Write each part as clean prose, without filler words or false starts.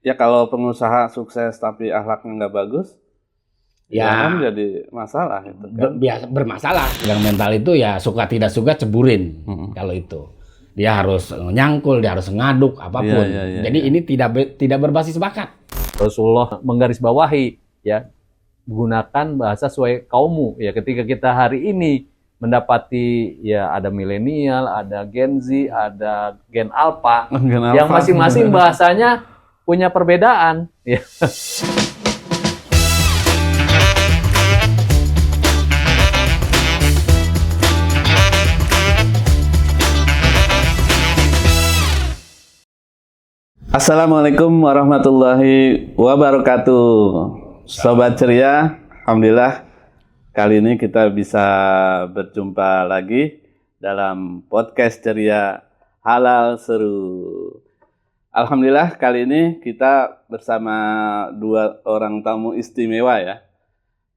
Ya kalau pengusaha sukses tapi akhlaknya nggak bagus, ya kan jadi masalah itu kan. Biasa bermasalah. Yang mental itu ya suka tidak suka ceburin. Kalau itu dia harus nyangkul, dia harus ngaduk apapun. Jadi ini tidak berbasis bakat. Rasulullah menggarisbawahi ya, gunakan bahasa sesuai kaummu ya. Ketika kita hari ini mendapati ya ada milenial, ada Gen Z, ada Gen Alpha, yang masing-masing bahasanya punya perbedaan ya. Assalamualaikum warahmatullahi wabarakatuh. Sobat Ceria, alhamdulillah kali ini kita bisa berjumpa lagi dalam podcast Ceria Halal Seru. Alhamdulillah kali ini kita bersama dua orang tamu istimewa ya.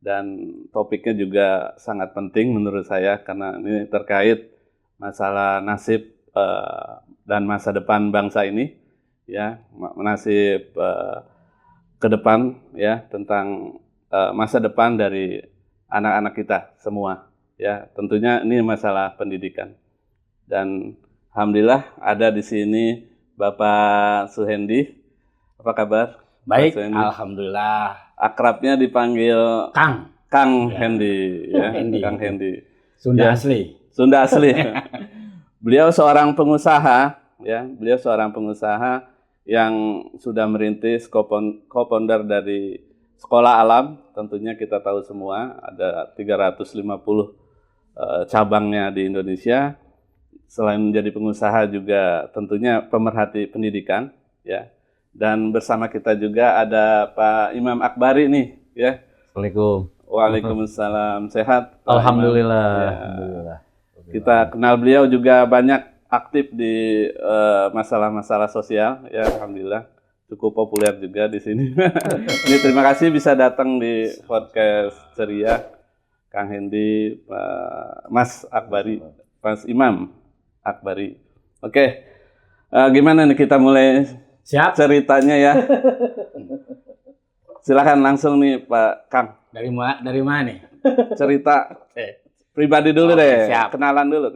Dan topiknya juga sangat penting menurut saya karena ini terkait masalah nasib dan masa depan bangsa ini. Ya, nasib ke depan ya, tentang masa depan dari anak-anak kita semua ya. Tentunya ini masalah pendidikan. Dan alhamdulillah ada di sini Bapak Suhendi. Apa kabar? Baik, alhamdulillah. Akrabnya dipanggil Kang ya. Hendi ya. Hendi. Kang Hendi. Sunda ya. asli. Sunda asli. Beliau seorang pengusaha ya. Beliau seorang pengusaha yang sudah merintis co-founder dari Sekolah Alam. Tentunya kita tahu semua ada 350 cabangnya di Indonesia. Selain menjadi pengusaha juga tentunya pemerhati pendidikan ya. Dan bersama kita juga ada Pak Imam Akbari nih ya. Assalamualaikum. Waalaikumsalam. Sehat? Alhamdulillah. Ya. Alhamdulillah. Kita kenal beliau juga banyak aktif di masalah-masalah sosial ya, alhamdulillah cukup populer juga di sini. Ini terima kasih bisa datang di podcast Ceria, Kang Hendi, Mas Akbari, Mas Imam Akbari. Oke, gimana nih kita mulai ceritanya ya? Silakan langsung nih Pak Kang. Dari mana nih? Cerita pribadi dulu deh. Siap. Kenalan dulu.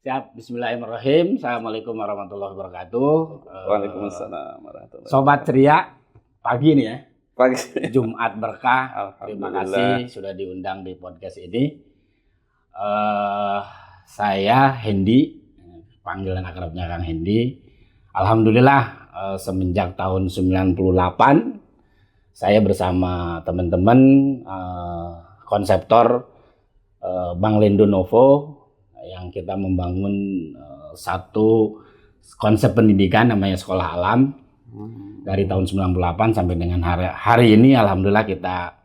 Siap, bismillahirrahmanirrahim. Assalamualaikum warahmatullahi wabarakatuh. Waalaikumsalam warahmatullahi wabarakatuh. Sobat Ceria, pagi nih ya. Pagi. Jumat berkah. Terima kasih sudah diundang di podcast ini. Saya Hendi, panggilan akrabnya Kang Hendi. Alhamdulillah semenjak tahun 98 saya bersama teman-teman konseptor Bank Lendo Novo yang kita membangun satu konsep pendidikan namanya Sekolah Alam dari tahun 98 sampai dengan hari ini alhamdulillah kita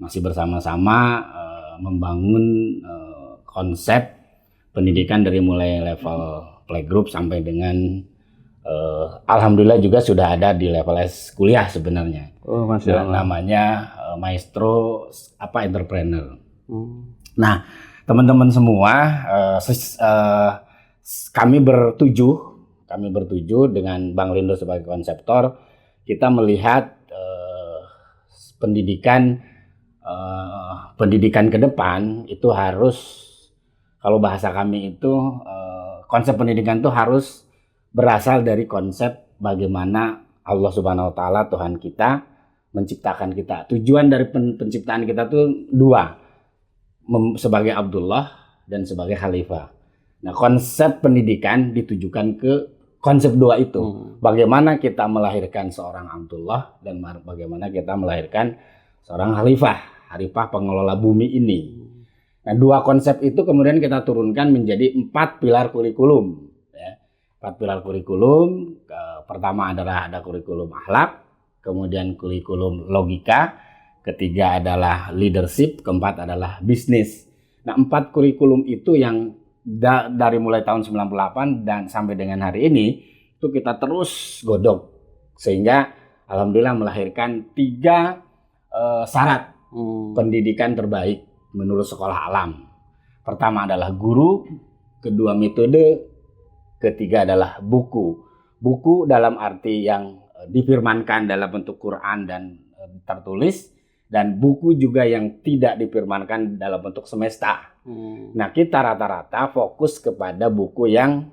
masih bersama-sama membangun konsep pendidikan dari mulai level playgroup sampai dengan alhamdulillah juga sudah ada di level S kuliah sebenarnya. Oh, Masya Allah. Namanya Maestro Entrepreneur. Nah, teman-teman semua, kami bertujuh dengan Bank Lindo sebagai konseptor, kita melihat pendidikan ke depan itu harus, kalau bahasa kami itu konsep pendidikan itu harus berasal dari konsep bagaimana Allah Subhanahu Wa Taala Tuhan kita menciptakan kita. Tujuan dari penciptaan kita tuh dua. Sebagai Abdullah dan sebagai Khalifah. Nah, konsep pendidikan ditujukan ke konsep dua itu. Bagaimana kita melahirkan seorang Abdullah dan bagaimana kita melahirkan seorang Khalifah pengelola bumi ini. Nah, dua konsep itu kemudian kita turunkan menjadi 4 pilar kurikulum. Ya. 4 pilar kurikulum. Pertama adalah ada kurikulum akhlak, kemudian kurikulum logika, ketiga adalah leadership, keempat adalah bisnis. Nah, 4 kurikulum itu yang dari mulai tahun 98 dan sampai dengan hari ini itu kita terus godok sehingga alhamdulillah melahirkan 3 syarat pendidikan terbaik menurut Sekolah Alam. Pertama adalah guru, kedua metode, ketiga adalah buku. Buku dalam arti yang difirmankan dalam bentuk Quran dan tertulis, dan buku juga yang tidak difirmankan dalam bentuk semesta. Nah, kita rata-rata fokus kepada buku yang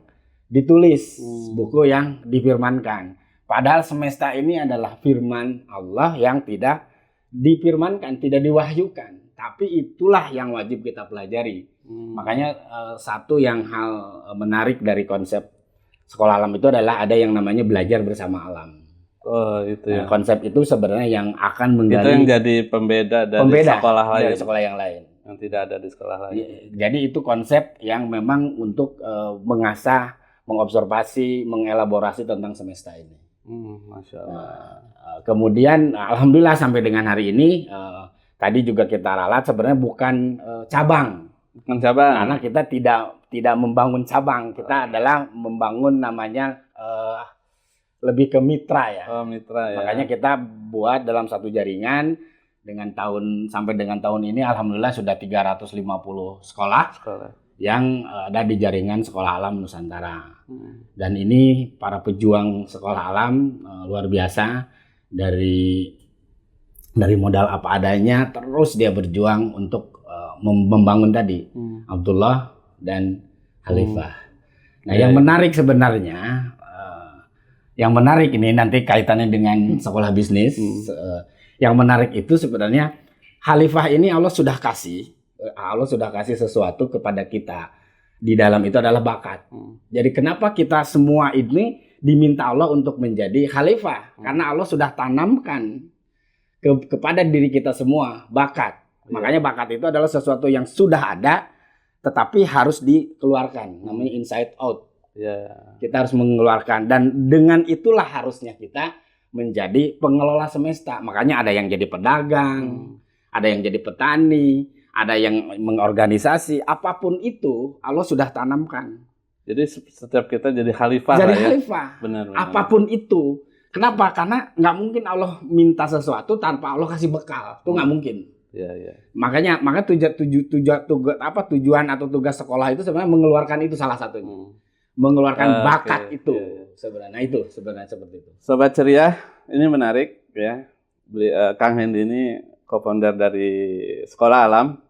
ditulis, buku yang difirmankan. Padahal semesta ini adalah firman Allah yang tidak difirmankan, tidak diwahyukan. Tapi itulah yang wajib kita pelajari. Makanya satu yang hal menarik dari konsep sekolah alam itu adalah ada yang namanya belajar bersama alam. Oh, itu ya. Nah, konsep itu sebenarnya yang akan Itu menggali yang jadi pembeda dari sekolah lain. dari sekolah yang lain. Yang tidak ada di sekolah lain. Jadi itu konsep yang memang untuk mengasah, mengobservasi, mengelaborasi tentang semesta ini. Masya Allah. Kemudian alhamdulillah sampai dengan hari ini tadi juga kita ralat sebenarnya bukan cabang. Bukan cabang. Karena kita tidak membangun cabang, kita adalah membangun namanya lebih ke mitra ya. Oh, mitra ya. Makanya kita buat dalam satu jaringan dengan sampai dengan tahun ini alhamdulillah sudah 350 sekolah yang ada di jaringan Sekolah Alam Nusantara. Dan ini para pejuang sekolah alam luar biasa, dari modal apa adanya terus dia berjuang untuk membangun tadi Abdullah dan Khalifah. Nah, yang menarik sebenarnya yang menarik ini nanti kaitannya dengan sekolah bisnis. Yang menarik itu sebenarnya Khalifah ini Allah sudah kasih sesuatu kepada kita. Di dalam itu adalah bakat. Jadi kenapa kita semua ini diminta Allah untuk menjadi khalifah? Karena Allah sudah tanamkan kepada diri kita semua bakat. Makanya bakat itu adalah sesuatu yang sudah ada tetapi harus dikeluarkan. Namanya inside out. Kita harus mengeluarkan, dan dengan itulah harusnya kita menjadi pengelola semesta. Makanya ada yang jadi pedagang, ada yang jadi petani, ada yang mengorganisasi. Apapun itu Allah sudah tanamkan. Jadi setiap kita jadi khalifah. Jadi lah ya. khalifah. Benar. Apapun itu. Kenapa? Karena nggak mungkin Allah minta sesuatu tanpa Allah kasih bekal. Itu nggak mungkin. Makanya tujuan atau tugas sekolah itu sebenarnya mengeluarkan itu salah satunya. Mengeluarkan bakat itu. Sebenarnya seperti itu. Sobat Ceria, ini menarik ya. Kang Hendy ini co-founder dari Sekolah Alam,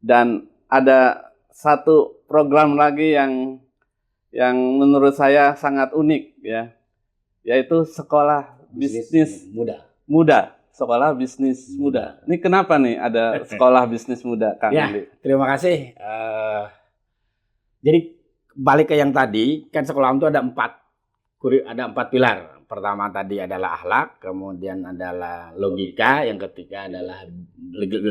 dan ada satu program lagi yang menurut saya sangat unik ya, yaitu Sekolah Bisnis Muda. Sekolah Bisnis Muda. Ini kenapa nih ada Sekolah Bisnis Muda, Kang Hendy? Terima kasih. Jadi balik ke yang tadi, kan sekolah itu ada empat pilar. Pertama tadi adalah akhlak, kemudian adalah logika, yang ketiga adalah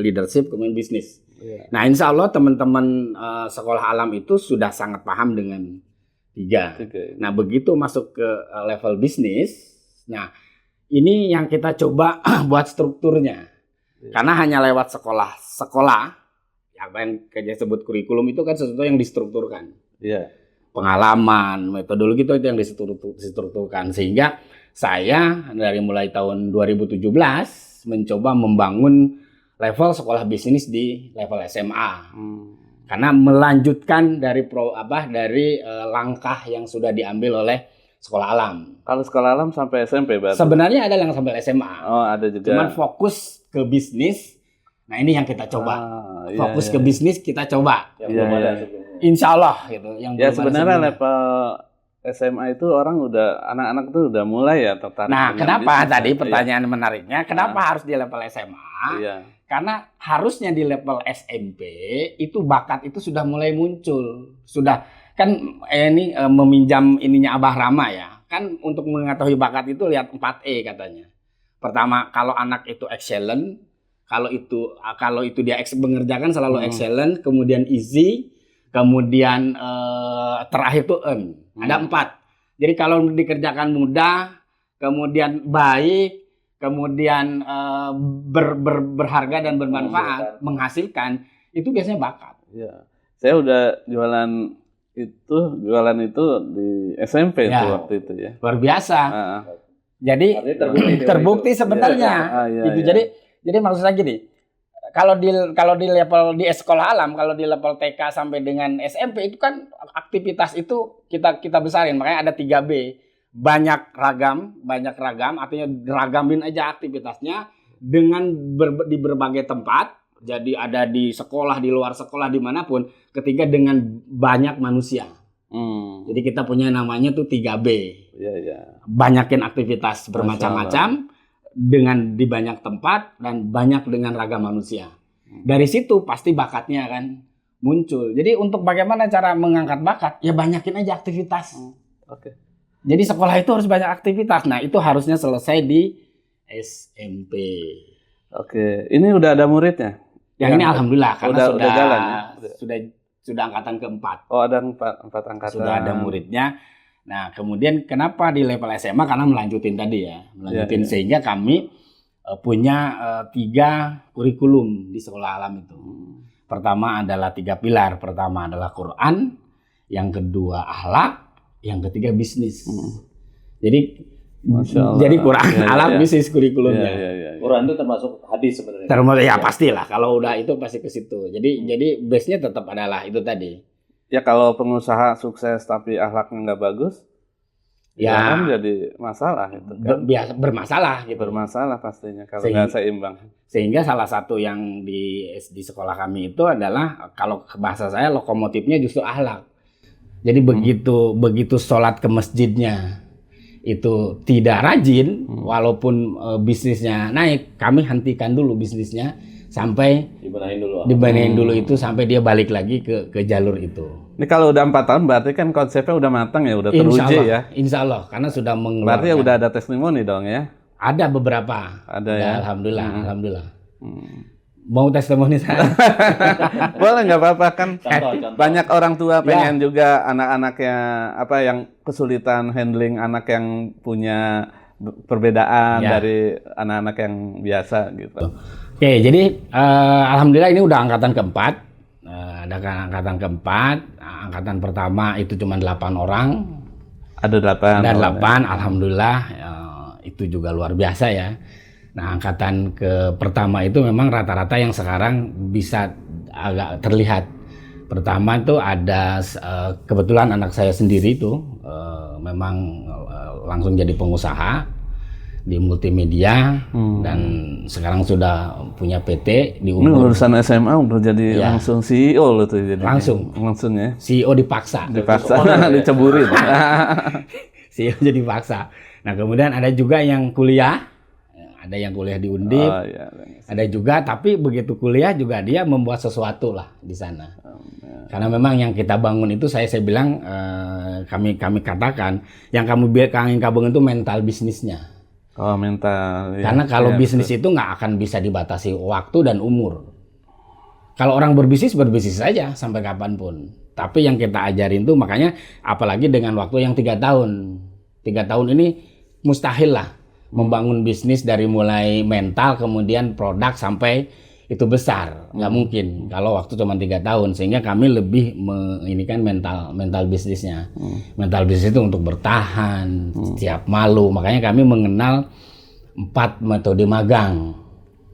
leadership, kemudian bisnis. Nah, insya Allah teman-teman sekolah alam itu sudah sangat paham dengan tiga. Nah, begitu masuk ke level bisnis, nah ini yang kita coba buat strukturnya. Karena hanya lewat sekolah, apa yang kita sebut kurikulum itu kan sesuatu yang distrukturkan. Pengalaman, metodologi itu yang distrukturkan, sehingga saya dari mulai tahun 2017 mencoba membangun level sekolah bisnis di level SMA. Karena melanjutkan dari langkah yang sudah diambil oleh sekolah alam. Kalau sekolah alam sampai SMP berarti? Sebenarnya ada yang sampai SMA. Oh, ada juga. Cuman fokus ke bisnis. Nah, ini yang kita coba. Fokus ke bisnis kita coba. Insya Allah gitu. Yang sebenarnya level SMA itu anak-anak itu udah mulai ya tertarik. Nah, kenapa tadi pertanyaan menariknya? Kenapa harus di level SMA? Karena harusnya di level SMP itu bakat itu sudah mulai muncul. Sudah kan ini meminjam ininya Abah Rama ya. Kan untuk mengetahui bakat itu lihat 4E katanya. Pertama, kalau anak itu excellent, kalau itu dia mengerjakan selalu excellent, kemudian easy, kemudian terakhir tuh earn. Ada 4. Jadi kalau dikerjakan mudah, kemudian baik, kemudian berharga dan bermanfaat, menghasilkan, itu biasanya bakat. Saya udah jualan itu di SMP itu waktu itu ya. Luar biasa. Jadi terbukti sebenarnya. Jadi maksud saya gini, kalau di level di sekolah alam, kalau di level TK sampai dengan SMP itu kan aktivitas itu kita besarin, makanya ada 3B. banyak ragam, artinya ragamin aja aktivitasnya dengan di berbagai tempat. Jadi ada di sekolah, di luar sekolah, dimanapun. Ketiga dengan banyak manusia. Jadi kita punya namanya tuh 3B. Banyakin aktivitas bermacam-macam dengan di banyak tempat dan banyak dengan ragam manusia. Dari situ pasti bakatnya kan muncul. Jadi untuk bagaimana cara mengangkat bakat, ya banyakin aja aktivitas. Jadi sekolah itu harus banyak aktivitas. Nah itu harusnya selesai di SMP. Ini udah ada muridnya? Yang ini alhamdulillah karena udah jalan ya? Sudah angkatan keempat. Oh ada empat angkatan. Sudah ada muridnya. Nah kemudian kenapa di level SMA? Karena melanjutin tadi ya. Sehingga kami punya 3 kurikulum di sekolah alam itu. Pertama adalah 3 pilar. Pertama adalah Quran. Yang kedua akhlak. Yang ketiga bisnis. Jadi Quran alam bisnis kurikulumnya. Quran itu termasuk hadis sebenarnya. Ya pastilah kalau udah itu pasti ke situ. Jadi base-nya tetap adalah itu tadi. Ya kalau pengusaha sukses tapi akhlaknya nggak bagus, ya kan jadi masalah itu kan. Bermasalah gitu. Bermasalah pastinya kalau nggak seimbang. Sehingga salah satu yang di sekolah kami itu adalah kalau bahasa saya lokomotifnya justru akhlak. Jadi begitu sholat ke masjidnya itu tidak rajin, walaupun bisnisnya naik, kami hentikan dulu bisnisnya sampai dibenahin dulu itu sampai dia balik lagi ke jalur itu. Ini kalau udah 4 tahun berarti kan konsepnya udah matang ya, udah teruji ya. Insya Allah, karena sudah mengeluarkan. Berarti ya udah ada testimoni dong ya? Ada beberapa. Ada ya. Alhamdulillah. Mau testimoni saya? Boleh, nggak apa-apa kan. Contoh. Banyak orang tua pengen juga anak-anaknya yang kesulitan handling anak yang punya perbedaan dari anak-anak yang biasa gitu. Oke, jadi alhamdulillah ini udah angkatan keempat. Ada angkatan keempat, angkatan pertama itu cuma 8 orang. Ada 8. Ada 8, alhamdulillah itu juga luar biasa ya. Nah, angkatan pertama itu memang rata-rata yang sekarang bisa agak terlihat. Pertama itu ada kebetulan anak saya sendiri itu memang langsung jadi pengusaha di multimedia dan sekarang sudah punya PT di umur. Ini lulusan SMA udah jadi langsung CEO loh tuh jadi. Langsung ya. CEO dipaksa. Diceburin. CEO jadi dipaksa. Nah, kemudian ada juga yang kuliah. Ada yang kuliah di Undip, ada juga, tapi begitu kuliah juga dia membuat sesuatu lah di sana. Karena memang yang kita bangun itu saya bilang kami katakan yang kami bangun itu mental bisnisnya. Oh mental. Karena kalau bisnis itu nggak akan bisa dibatasi waktu dan umur. Kalau orang berbisnis saja sampai kapanpun. Tapi yang kita ajarin tuh makanya apalagi dengan waktu yang 3 tahun. 3 tahun ini mustahil lah. Membangun bisnis dari mulai mental kemudian produk sampai itu besar, nggak mungkin kalau waktu cuma 3 tahun. Sehingga kami lebih ini kan mental bisnisnya. Mental bisnis itu untuk bertahan, siap malu. Makanya kami mengenal 4 metode magang.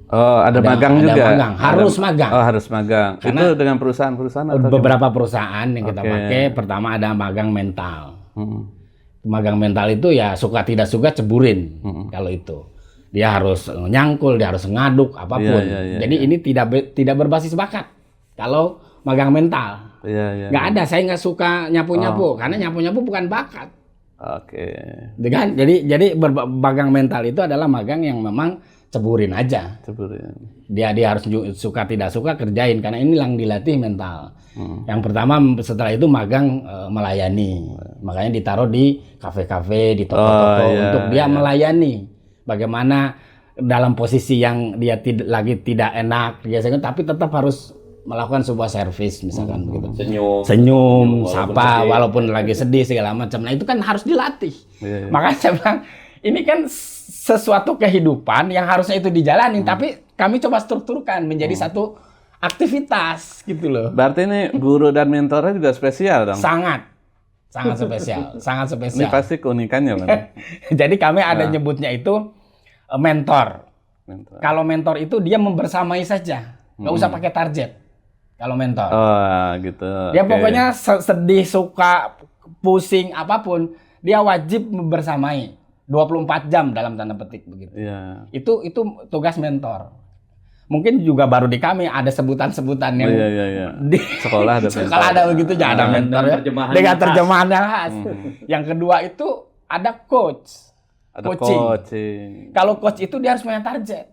Oh, ada magang juga. Magang. Harus magang. Oh, harus magang. Karena itu dengan perusahaan-perusahaan atau beberapa perusahaan yang kita pakai. Pertama ada magang mental. Magang mental itu ya suka tidak suka ceburin kalau itu. Dia harus nyangkul, dia harus ngaduk apapun. Jadi ini tidak berbasis bakat. Kalau magang mental. Nggak ada, saya nggak suka nyapu-nyapu karena nyapu-nyapu bukan bakat. Kan? Jadi magang mental itu adalah magang yang memang ceburin aja. Dia harus suka tidak suka kerjain karena ini yang dilatih mental. Yang pertama setelah itu magang melayani. Makanya ditaruh di kafe-kafe, di toko-toko untuk dia melayani. Bagaimana dalam posisi yang dia tidak enak biasanya, tapi tetap harus melakukan sebuah servis misalkan begitu. Senyum, sapa walaupun lagi sedih segala macam. Nah, itu kan harus dilatih. Makanya saya bilang ini kan sesuatu kehidupan yang harusnya itu dijalanin, tapi kami coba strukturkan menjadi satu aktivitas gitu loh. Berarti ini guru dan mentornya juga spesial dong? Sangat spesial, sangat spesial. Ini pasti keunikannya, Bang. Jadi kami ada nyebutnya itu mentor. Kalau mentor itu dia membersamai saja, nggak usah pakai target. Kalau mentor. Oh, gitu. Dia pokoknya sedih, suka, pusing, apapun, dia wajib bersamai 24 jam dalam tanda petik begitu. Iya. Itu tugas mentor. Mungkin juga baru di kami ada sebutan-sebutan yang Iya. di Sekolah ada sekolah ada begitu ya, ada mentor ya. terjemahan Dengan khas. terjemahan yang khas. Yang kedua itu ada coach. Ada Coaching. coaching. Kalau coach itu dia harus punya target.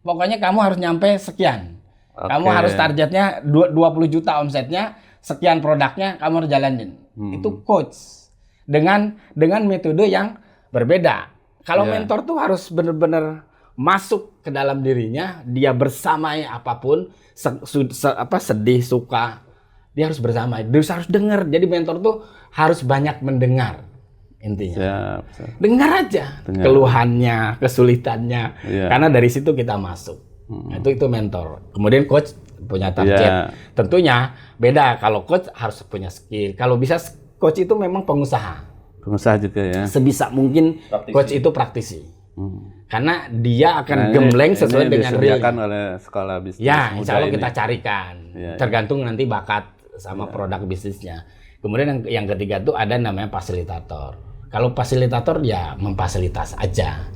Pokoknya kamu harus nyampe sekian. Kamu Oke. harus targetnya 20 juta omsetnya, sekian produknya kamu harus jalanin. Itu coach. Dengan metode yang berbeda. Kalau Iya. mentor tuh harus benar-benar masuk ke dalam dirinya, dia bersamai apapun, sedih, suka, dia harus bersamai. Dia harus dengar. Jadi mentor tuh harus banyak mendengar intinya. Siap. Dengar aja Dengar. keluhannya, kesulitannya. Iya. Karena dari situ kita masuk. Itu mentor. Kemudian coach punya target. Iya. Tentunya beda kalau coach harus punya skill. Kalau bisa coach itu memang pengusaha. Pengusaha juga ya. Sebisa mungkin Praktisi. coach itu praktisi. Karena dia akan Nah, gembleng ini sesuai dengan real. disediakan oleh sekolah bisnis. Ya, muda insya Allah ini. kita carikan. Iya. Tergantung nanti bakat sama produk bisnisnya. Kemudian yang ketiga tuh ada namanya fasilitator. Kalau fasilitator ya memfasilitas aja.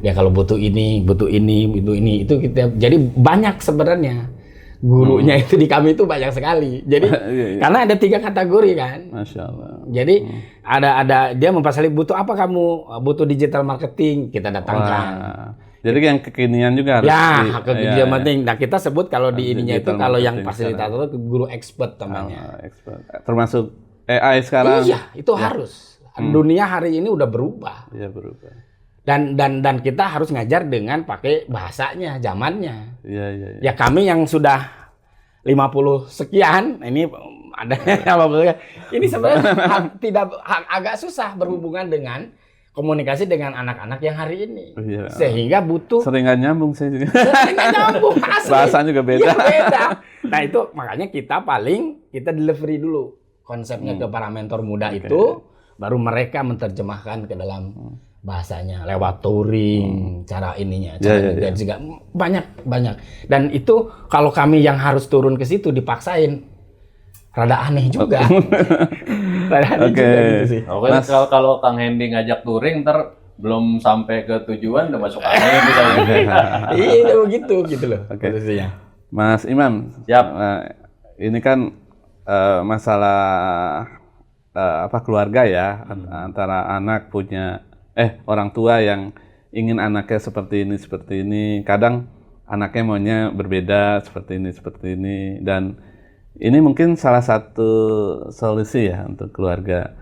Ya kalau butuh ini, itu kita. Jadi banyak sebenarnya. Gurunya itu di kami itu banyak sekali. Jadi Iya. karena ada 3 kategori kan. Masya Allah. Jadi ada dia memfasilitasi butuh apa kamu, butuh digital marketing, kita datangkan. Wah. Jadi yang kekinian juga harus Ya, ke iya, digital iya. marketing. Nah, kita sebut kalau di ininya itu Digital kalau yang marketing fasilitator itu guru expert namanya. Expert. Termasuk AI sekarang. Iya, itu harus. Dunia hari ini udah berubah. Iya, berubah. Dan kita harus ngajar dengan pakai bahasanya, zamannya. Iya. Ya kami yang sudah 50 sekian, ini ada 50 sekian. Ini sebenarnya agak susah berhubungan dengan komunikasi dengan anak-anak yang hari ini. Iya. Sehingga butuh Sering nggak nyambung saya juga. nggak nyambung asli. Bahasanya juga beda. Iya, beda. Nah itu makanya kita delivery dulu konsepnya ke para mentor muda itu, baru mereka menerjemahkan ke dalam bahasanya lewat touring, cara ininya, cara Ya. juga banyak. Dan itu kalau kami yang harus turun ke situ dipaksain, rada aneh juga. Rada aneh Oke. juga gitu sih. Oke, kalau Kang Hendy ngajak touring, ntar belum sampai ke tujuan udah masuk angin misalnya. Iya begitu gitu loh. Oke. Posisinya. Mas Imam. Siap. Ini kan masalah keluarga ya, antara anak punya orang tua yang ingin anaknya seperti ini. Kadang anaknya maunya berbeda seperti ini, dan ini mungkin salah satu solusi ya untuk keluarga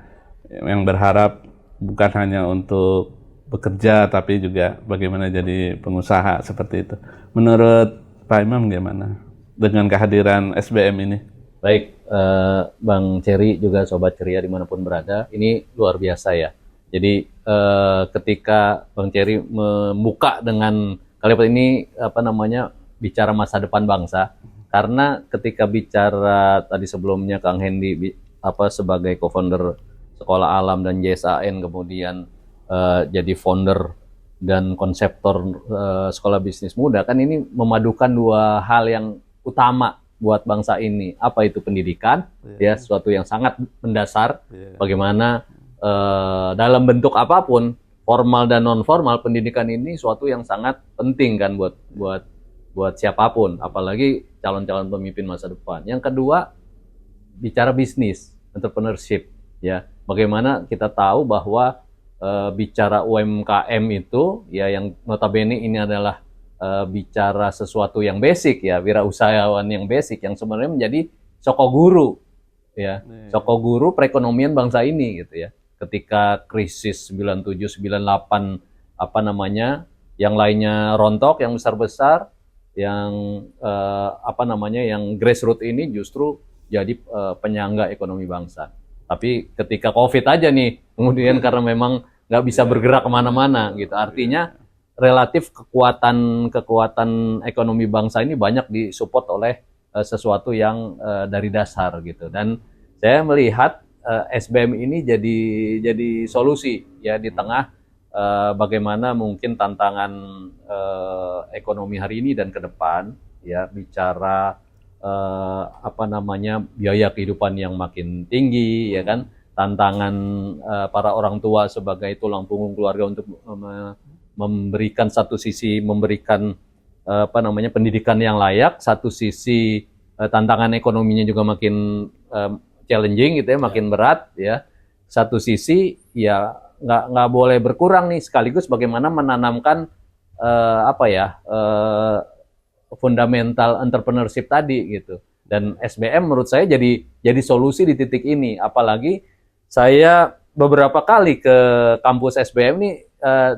yang berharap bukan hanya untuk bekerja tapi juga bagaimana jadi pengusaha seperti itu. Menurut Pak Imam gimana dengan kehadiran SBM ini? Baik, Bang Ceri juga Sobat Ceria dimanapun berada, ini luar biasa ya. Jadi ketika Bang Ceri membuka dengan kalimat ini bicara masa depan bangsa, karena ketika bicara tadi sebelumnya Kang Hendy sebagai co-founder Sekolah Alam dan JSAN, kemudian jadi founder dan konseptor Sekolah Bisnis Muda, kan ini memadukan 2 hal yang utama buat bangsa ini. Apa itu pendidikan, ya sesuatu yang sangat mendasar. Bagaimana dalam bentuk apapun, formal dan non formal, pendidikan ini suatu yang sangat penting kan buat siapapun, apalagi calon-calon pemimpin masa depan. Yang kedua, bicara bisnis, entrepreneurship, ya. Bagaimana kita tahu bahwa bicara UMKM itu, ya, yang notabene ini adalah bicara sesuatu yang basic, ya, wirausahawan yang basic, yang sebenarnya menjadi sokoguru, ya, sokoguru perekonomian bangsa ini, gitu ya. Ketika krisis 97, 98, yang lainnya rontok, yang besar-besar, yang yang grassroots ini justru jadi penyangga ekonomi bangsa. Tapi ketika COVID aja nih, kemudian karena memang nggak bisa bergerak kemana-mana, gitu. Artinya relatif kekuatan ekonomi bangsa ini banyak disupport oleh sesuatu yang dari dasar, gitu. Dan saya melihat SBM ini jadi solusi, ya, di tengah bagaimana mungkin tantangan ekonomi hari ini dan ke depan, ya, bicara biaya kehidupan yang makin tinggi, ya kan, tantangan para orang tua sebagai tulang punggung keluarga untuk memberikan satu sisi memberikan pendidikan yang layak, satu sisi tantangan ekonominya juga makin challenging gitu ya, makin berat ya. Satu sisi ya nggak boleh berkurang nih, sekaligus bagaimana menanamkan fundamental entrepreneurship tadi gitu. Dan SBM menurut saya jadi solusi di titik ini. Apalagi saya beberapa kali ke kampus SBM nih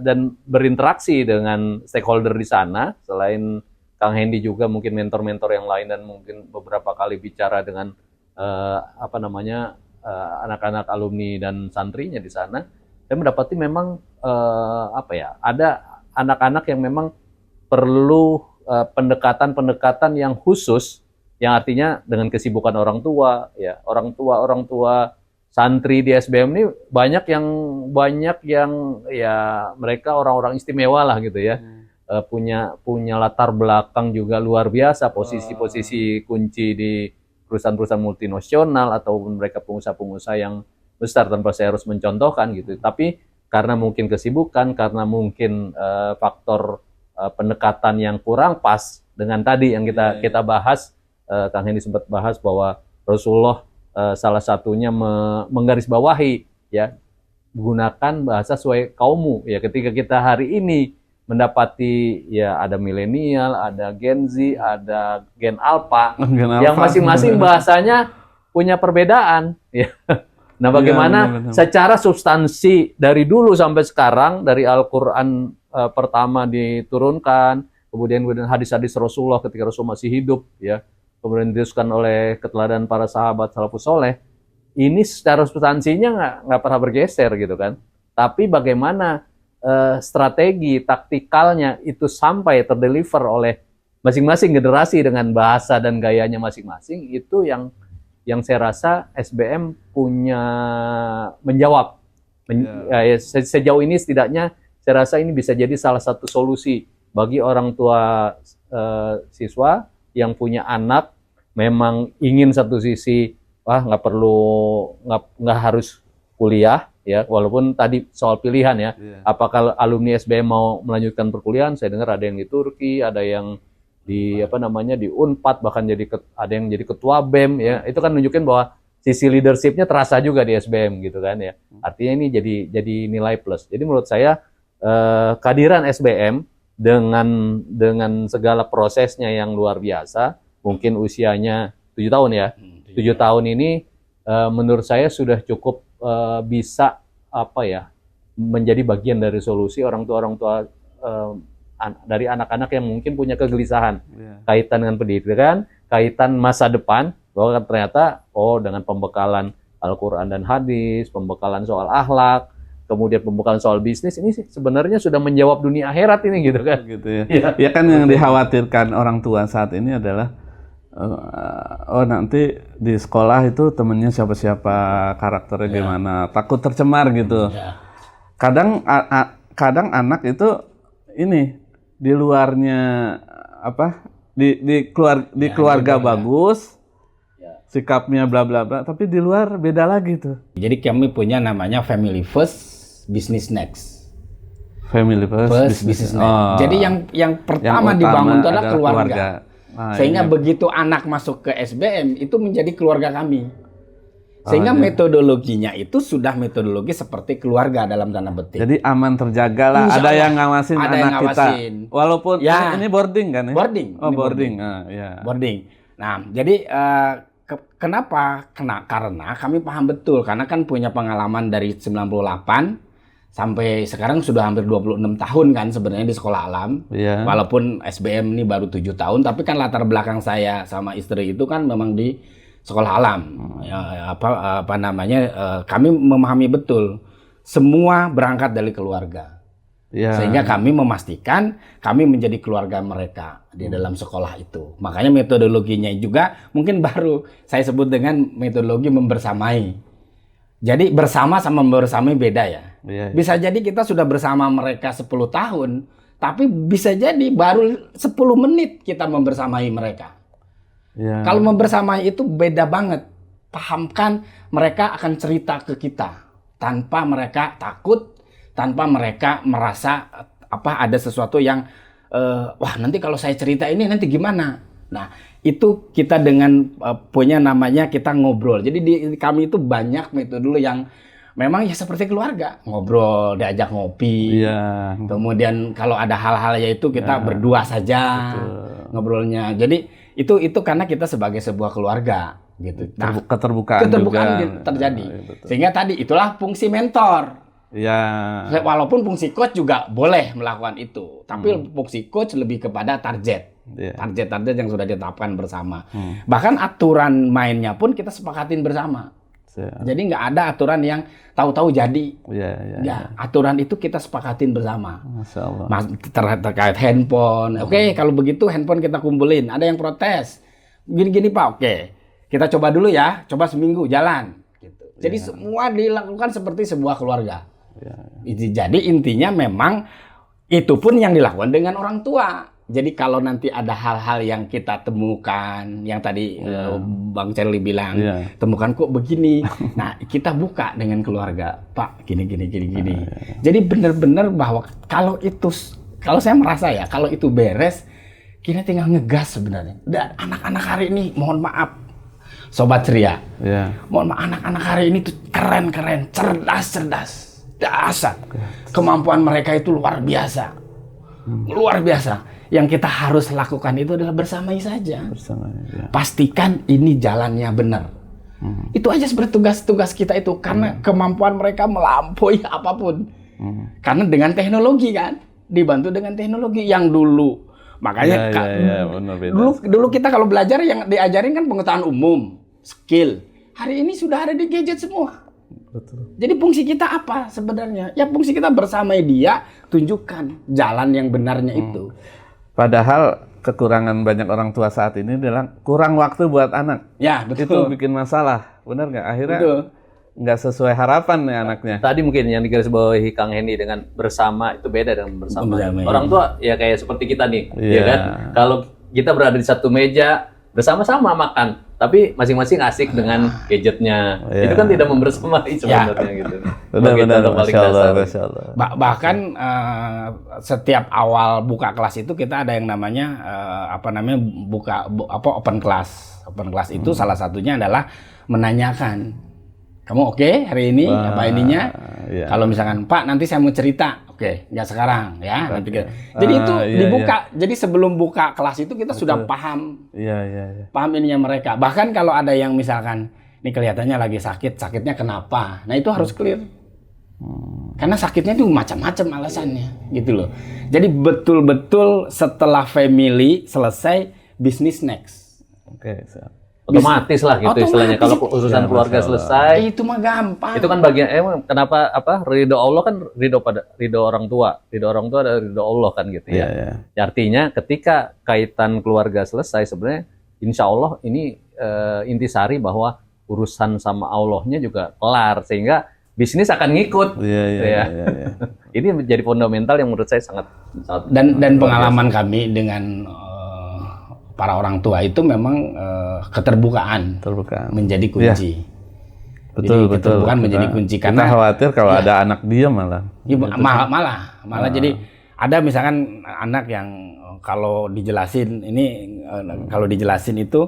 dan berinteraksi dengan stakeholder di sana. Selain Kang Hendy juga mungkin mentor-mentor yang lain, dan mungkin beberapa kali bicara dengan anak-anak alumni dan santrinya di sana. Saya mendapati memang ada anak-anak yang memang perlu pendekatan-pendekatan yang khusus, yang artinya dengan kesibukan orang tua santri di SBM ini banyak yang ya mereka orang-orang istimewa lah gitu ya. Punya latar belakang juga luar biasa, posisi-posisi kunci di perusahaan-perusahaan multinasional ataupun mereka pengusaha-pengusaha yang besar, tanpa saya harus mencontohkan gitu. Tapi karena mungkin kesibukan, karena mungkin faktor pendekatan yang kurang pas dengan tadi yang kita bahas, Kang Hendy sempat bahas bahwa Rasulullah salah satunya menggarisbawahi ya, gunakan bahasa sesuai kaummu ya. Ketika kita hari ini mendapati ya ada milenial, ada Gen Z, ada Gen Alpha, yang masing-masing bahasanya punya perbedaan ya. Nah, bagaimana secara substansi dari dulu sampai sekarang, dari Al-Qur'an pertama diturunkan, kemudian hadis-hadis Rasulullah ketika Rasul masih hidup ya, kemudian diteruskan oleh keteladanan para sahabat salafus soleh, ini secara substansinya nggak pernah bergeser gitu kan. Tapi bagaimana strategi taktikalnya itu sampai terdeliver oleh masing-masing generasi dengan bahasa dan gayanya masing-masing, itu yang saya rasa SBM punya menjawab. Sejauh ini setidaknya saya rasa ini bisa jadi salah satu solusi bagi orang tua siswa yang punya anak memang ingin satu sisi nggak harus kuliah ya, walaupun tadi soal pilihan ya, apakah alumni SBM mau melanjutkan perkuliahan. Saya dengar ada yang di Turki, ada yang di di Unpad, bahkan ada yang jadi ketua BEM ya. Itu kan nunjukin bahwa sisi leadershipnya terasa juga di SBM gitu kan ya. Artinya ini jadi nilai plus. Jadi menurut saya kehadiran SBM dengan segala prosesnya yang luar biasa, mungkin usianya 7 tahun ya. 7 tahun ini menurut saya sudah cukup bisa menjadi bagian dari solusi orang tua dari anak-anak yang mungkin punya kegelisahan kaitan dengan pendidikan, kaitan masa depan, bahwa ternyata dengan pembekalan Al-Qur'an dan hadis, pembekalan soal akhlak, kemudian pembekalan soal bisnis, ini sebenarnya sudah menjawab dunia akhirat ini gitu kan. Gitu ya. Ya kan yang dikhawatirkan orang tua saat ini adalah nanti di sekolah itu temennya siapa-siapa, karakternya gimana, takut tercemar gitu. Kadang anak itu ini di luarnya di keluarga bagus, sikapnya bla bla bla, tapi di luar beda lagi tuh. Jadi kami punya namanya family first, business next. Family first, business next. Jadi yang pertama dibangun itu adalah keluarga. Sehingga begitu anak masuk ke SBM itu menjadi keluarga kami. Sehingga metodologinya itu sudah metodologi seperti keluarga dalam tanda petik. Jadi aman terjaga lah. Ada yang ngawasin ada anak yang ngawasin kita. Walaupun ini boarding kan ya? Boarding. Boarding. Boarding. Nah, jadi kenapa? Karena kami paham betul. Karena kan punya pengalaman dari 98 sampai sekarang sudah hampir 26 tahun kan sebenarnya di sekolah alam. Walaupun SBM ini baru 7 tahun, tapi kan latar belakang saya sama istri itu kan memang di sekolah alam. Kami memahami betul semua berangkat dari keluarga. Sehingga kami memastikan kami menjadi keluarga mereka di dalam sekolah itu. Makanya metodologinya juga mungkin baru saya sebut dengan metodologi membersamai. Jadi bersama sama membersamai beda ya. Bisa jadi kita sudah bersama mereka 10 tahun, tapi bisa jadi baru 10 menit kita membersamai mereka. Kalau membersamai itu beda banget. pahamkan, mereka akan cerita ke kita tanpa mereka takut, tanpa mereka merasa ada sesuatu yang wah nanti kalau saya cerita ini nanti gimana. Nah itu kita dengan punya namanya kita ngobrol. Jadi di kami itu banyak metode dulu yang memang ya seperti keluarga, ngobrol, diajak ngopi. Iya. Kemudian kalau ada hal-hal yaitu kita berdua saja. Betul. Ngobrolnya. Jadi itu karena kita sebagai sebuah keluarga gitu. Nah, keterbukaan juga terjadi. Ya, betul. Sehingga tadi itulah fungsi mentor. Ya. Walaupun fungsi coach juga boleh melakukan itu, tapi fungsi coach lebih kepada target. Iya. Target-target yang sudah ditetapkan bersama. Bahkan aturan mainnya pun kita sepakatin bersama. Jadi nggak ada aturan yang tahu-tahu jadi. Ya, aturan itu kita sepakatin bersama. Masya Allah. Terkait handphone. Oke, kalau begitu handphone kita kumpulin. Ada yang protes. Gini-gini Pak, oke. Kita coba dulu ya. Coba seminggu jalan. Gitu. Jadi semua dilakukan seperti sebuah keluarga. Jadi intinya memang itu pun yang dilakukan dengan orang tua. Jadi kalau nanti ada hal-hal yang kita temukan, yang tadi Bang Charlie bilang, temukan kok begini. Nah, kita buka dengan keluarga, Pak, gini. Jadi benar-benar bahwa kalau saya merasa ya, kalau itu beres, kita tinggal ngegas sebenarnya. Dan anak-anak hari ini, mohon maaf, Sobat Ceria, mohon maaf, anak-anak hari ini tuh keren, cerdas, dasar. Kemampuan mereka itu luar biasa. Luar biasa. Yang kita harus lakukan itu adalah bersamai saja. Pastikan ini jalannya benar. Itu aja sebenarnya tugas kita itu. Karena kemampuan mereka melampaui apapun. Karena dengan teknologi kan. Dibantu dengan teknologi yang dulu. Makanya dulu kita kalau belajar yang diajarin kan pengetahuan umum. Skill. Hari ini sudah ada di gadget semua. Betul. Jadi fungsi kita apa sebenarnya? Ya fungsi kita bersamai dia. Tunjukkan jalan yang benarnya itu. Padahal kekurangan banyak orang tua saat ini adalah kurang waktu buat anak. Ya, betul. Itu bikin masalah, benar nggak? Akhirnya nggak sesuai harapan nih anaknya. Tadi mungkin yang digarisbawahi Kang Hendy dengan bersama itu beda dengan bersama. Orang tua ya kayak seperti kita nih, ya kan? Kalau kita berada di satu meja bersama-sama makan, tapi masing-masing asik dengan gadgetnya. Itu kan tidak membersamai sebenarnya gitu. Benar-benar, Masya Allah. Bahkan setiap awal buka kelas itu kita ada yang namanya open class. Open class itu salah satunya adalah menanyakan, kamu oke hari ini apa ininya? Kalau misalkan Pak nanti saya mau cerita, oke, nggak sekarang ya. Nanti kita. Jadi itu dibuka. Jadi sebelum buka kelas itu kita sudah paham. Paham ininya mereka. Bahkan kalau ada yang misalkan ini kelihatannya lagi sakit, sakitnya kenapa? Nah itu harus clear. Karena sakitnya itu macam-macam alasannya, gitu loh. Jadi betul-betul setelah family selesai, business next. Oke, otomatis lah gitu istilahnya. Kalau urusan keluarga selesai, itu mah gampang. Itu kan bagian kenapa ridho Allah kan ridho orang tua. Ridho orang tua adalah ridho Allah kan gitu ya. Artinya ketika kaitan keluarga selesai sebenarnya insya Allah ini intisari bahwa urusan sama Allahnya juga kelar sehingga bisnis akan ngikut. Ini menjadi fundamental yang menurut saya sangat dan pengalaman kami dengan para orang tua itu memang keterbukaan menjadi kunci. Betul. Keterbukaan menjadi kunci karena kita khawatir kalau ada anak dia malah. Malah jadi ada misalkan anak yang kalau dijelasin itu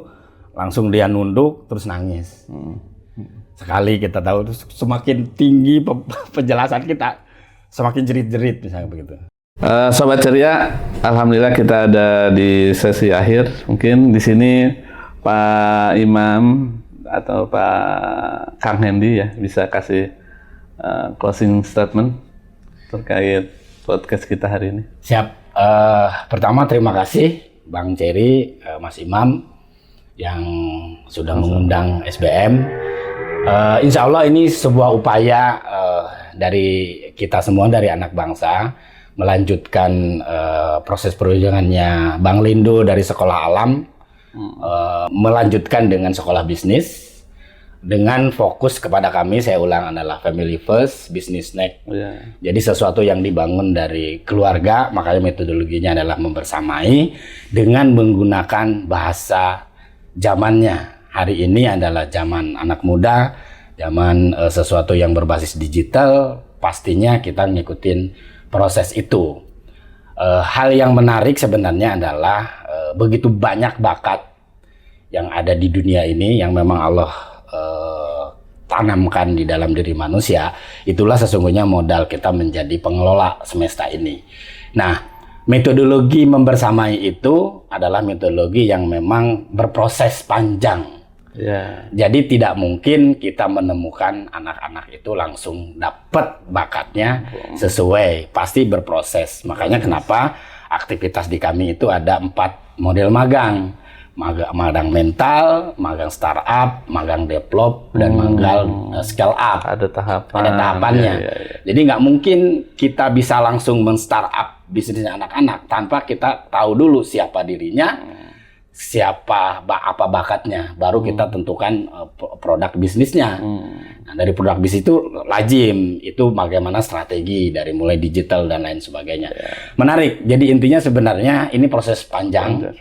langsung dia nunduk terus nangis. Sekali kita tahu terus semakin tinggi penjelasan kita semakin jerit-jerit misalnya begitu. Sobat Ceria, alhamdulillah kita ada di sesi akhir. Mungkin di sini Pak Imam atau Pak Kang Hendy ya bisa kasih closing statement terkait podcast kita hari ini. Siap. Pertama terima kasih Bang Cherry, Mas Imam yang sudah mengundang SBM. Insya Allah ini sebuah upaya dari kita semua, dari anak bangsa, melanjutkan proses perjuangannya Bang Lindo dari sekolah alam, melanjutkan dengan sekolah bisnis, dengan fokus kepada kami, saya ulang, adalah family first, business next. Jadi sesuatu yang dibangun dari keluarga, makanya metodologinya adalah membersamai dengan menggunakan bahasa zamannya. hari ini adalah zaman anak muda, zaman sesuatu yang berbasis digital, pastinya kita ngikutin proses itu. Hal yang menarik sebenarnya adalah begitu banyak bakat yang ada di dunia ini yang memang Allah tanamkan di dalam diri manusia. Itulah sesungguhnya modal kita menjadi pengelola semesta ini. Nah, metodologi membersamai itu adalah metodologi yang memang berproses panjang. Jadi tidak mungkin kita menemukan anak-anak itu langsung dapat bakatnya sesuai, pasti berproses. Makanya kenapa aktivitas di kami itu ada 4 model magang. Magang mental, magang startup, magang develop, dan magang scale up. Ada tahapan. Ada tahapannya. Jadi nggak mungkin kita bisa langsung men-startup bisnisnya anak-anak tanpa kita tahu dulu siapa dirinya, apa bakatnya, baru kita tentukan produk bisnisnya. Nah, dari produk bisnis itu lazim, itu bagaimana strategi dari mulai digital dan lain sebagainya. Menarik. Jadi intinya sebenarnya ini proses panjang.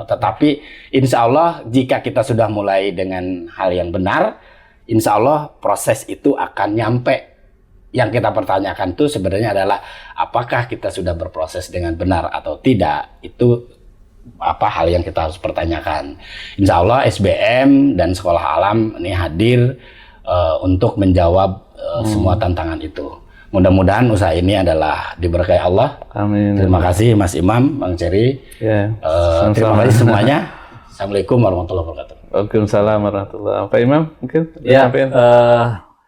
Tetapi insya Allah jika kita sudah mulai dengan hal yang benar, insya Allah proses itu akan nyampe. Yang kita pertanyakan itu sebenarnya adalah apakah kita sudah berproses dengan benar atau tidak. Itu hal yang kita harus pertanyakan. Insya Allah SBM dan Sekolah Alam ini hadir untuk menjawab semua tantangan itu. Mudah-mudahan usaha ini adalah diberkahi Allah. Amin. Terima kasih Mas Imam, Bang Cherry. Terima kasih semuanya. Assalamualaikum warahmatullahi wabarakatuh. Waalaikumsalam warahmatullahi wabarakatuh. Pak Imam mungkin Ya,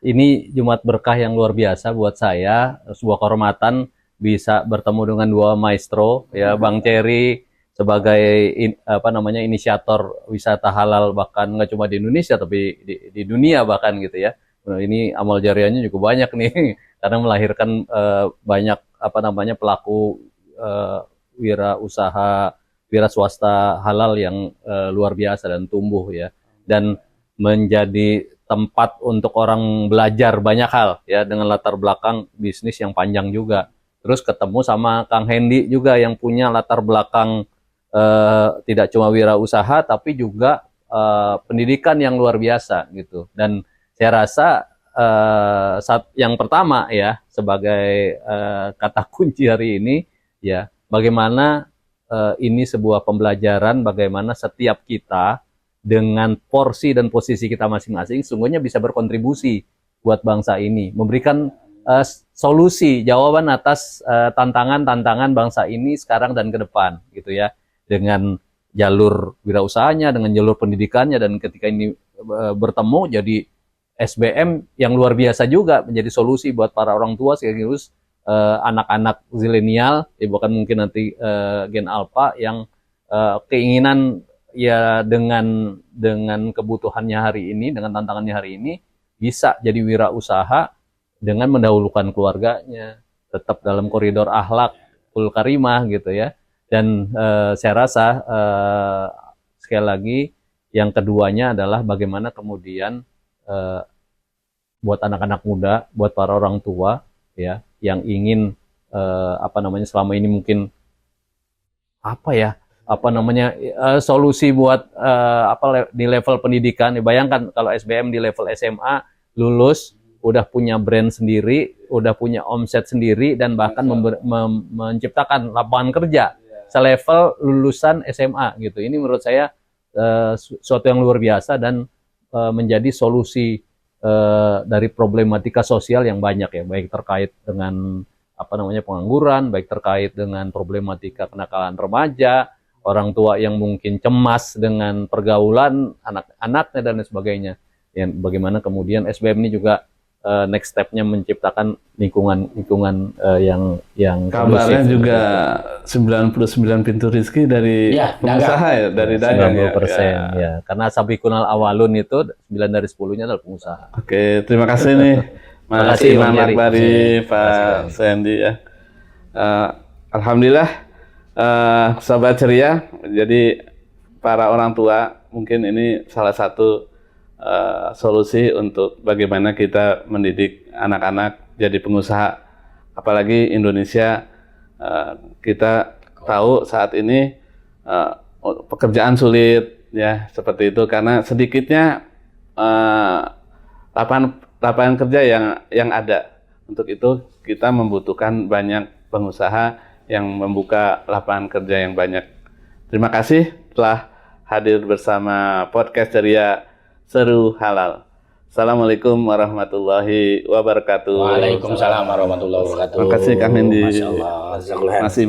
ini Jumat berkah yang luar biasa buat saya, sebuah kehormatan bisa bertemu dengan 2 maestro, ya Bang Cherry sebagai inisiator wisata halal, bahkan nggak cuma di Indonesia tapi di dunia bahkan gitu ya. Nah, ini amal jariahnya juga banyak nih karena melahirkan banyak pelaku wira swasta halal yang luar biasa dan tumbuh ya, dan menjadi tempat untuk orang belajar banyak hal ya, dengan latar belakang bisnis yang panjang juga. Terus ketemu sama Kang Hendy juga yang punya latar belakang tidak cuma wirausaha tapi juga pendidikan yang luar biasa gitu. Dan saya rasa yang pertama ya sebagai kata kunci hari ini ya, bagaimana ini sebuah pembelajaran bagaimana setiap kita dengan porsi dan posisi kita masing-masing sungguhnya bisa berkontribusi buat bangsa ini, memberikan solusi jawaban atas tantangan-tantangan bangsa ini sekarang dan ke depan gitu ya, dengan jalur wirausahanya, dengan jalur pendidikannya, dan ketika ini bertemu jadi SBM yang luar biasa juga menjadi solusi buat para orang tua sekaligus anak-anak zilenial, bahkan mungkin nanti Gen Alpha yang keinginan ya dengan kebutuhannya hari ini, dengan tantangannya hari ini bisa jadi wirausaha dengan mendahulukan keluarganya, tetap dalam koridor akhlakul karimah gitu ya. Dan saya rasa sekali lagi yang keduanya adalah bagaimana kemudian buat anak-anak muda, buat para orang tua ya yang ingin selama ini mungkin solusi buat di level pendidikan. Bayangkan kalau SBM di level SMA lulus udah punya brand sendiri, udah punya omset sendiri, dan bahkan menciptakan lapangan kerja selevel lulusan SMA gitu. Ini menurut saya suatu yang luar biasa dan menjadi solusi dari problematika sosial yang banyak ya, baik terkait dengan pengangguran, baik terkait dengan problematika kenakalan remaja, orang tua yang mungkin cemas dengan pergaulan anak-anaknya dan lain sebagainya. Ya, bagaimana kemudian SBM ini juga next step-nya menciptakan lingkungan yang kabarnya kondusif, juga 99 pintu rezeki dari pengusaha ya, dari dagang 90% ya. Karena sabiqunal awalun itu 9 dari 10-nya adalah pengusaha. Oke, terima kasih nih Mas Imam Akbari, Pak Sandy ya. Alhamdulillah sahabat ceria. Jadi para orang tua mungkin ini salah satu solusi untuk bagaimana kita mendidik anak-anak jadi pengusaha. Apalagi Indonesia, kita tahu saat ini pekerjaan sulit, ya seperti itu karena sedikitnya lapangan kerja yang ada. Untuk itu kita membutuhkan banyak pengusaha yang membuka lapangan kerja yang banyak. Terima kasih telah hadir bersama podcast Ceria Seru Halal. Assalamualaikum warahmatullahi wabarakatuh. Waalaikumsalam warahmatullahi wabarakatuh. Terima kasih Kang Hendi. Masya Allah. Masih